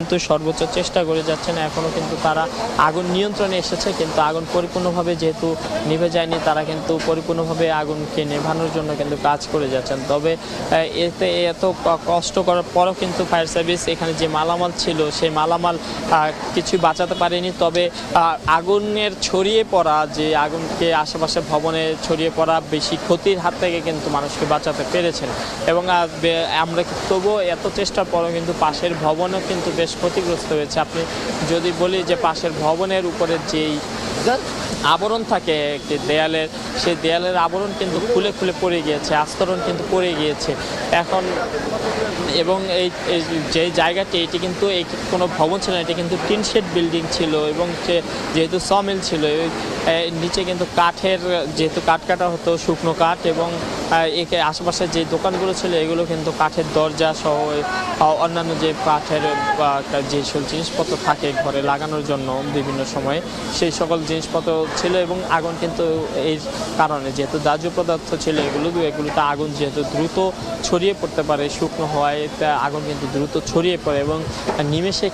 কিন্তু সর্বোচ্চ চেষ্টা করে যাচ্ছেন। এখনও কিন্তু তারা আগুন নিয়ন্ত্রণে এসেছে, কিন্তু আগুন পরিপূর্ণভাবে যেহেতু নিভে যায়নি, তারা কিন্তু পরিপূর্ণভাবে আগুনকে নেভানোর জন্য কিন্তু কাজ করে যাচ্ছেন। তবে এতে এত কষ্ট করার পরও কিন্তু ফায়ার সার্ভিস এখানে যে মালামাল ছিল সেই মালামাল কিছুই বাঁচাতে পারেনি। তবে আগুনের ছড়িয়ে পড়া, যে আগুনকে আশেপাশে ভবনে ছড়িয়ে পড়া বেশি ক্ষতির হাত থেকে কিন্তু মানুষকে বাঁচাতে পেরেছেন। এবং আমরা তবুও এত চেষ্টার পরও কিন্তু পাশের ভবনও কিন্তু বেশ ক্ষতিগ্রস্ত হয়েছে। আপনি যদি বলি যে পাশের ভবনের উপরে যেই আবরণ থাকে একটি দেয়ালের, সেই দেয়ালের আবরণ কিন্তু খুলে খুলে পড়ে গিয়েছে, আস্তরণ কিন্তু পড়ে গিয়েছে এখন। এবং এই যে জায়গাটি, এটি কিন্তু কোনো ভবন ছিল না, এটি কিন্তু টিন শেড বিল্ডিং ছিল। এবং যেহেতু সমিল ছিল, নিচে কিন্তু কাঠের, যেহেতু কাঠ কাটা হতো, শুকনো কাঠ, এবং একে আশেপাশে যে দোকানগুলো ছিল এগুলো কিন্তু কাঠের দরজা সহ অন্যান্য যে কাঠের যেসব জিনিসপত্র থাকে ঘরে লাগানোর জন্য বিভিন্ন সময়ে, সেই সকল জিনিসপত্র ছিল। এবং আগুন কিন্তু এই কারণে, যেহেতু দাহ্য পদার্থ ছিল এগুলোতে আগুন যেহেতু দ্রুত ছড়িয়ে পড়তে পারে, শুকনো হওয়ায় আগুন কিন্তু দ্রুত ছড়িয়ে পড়ে এবং নিমেষে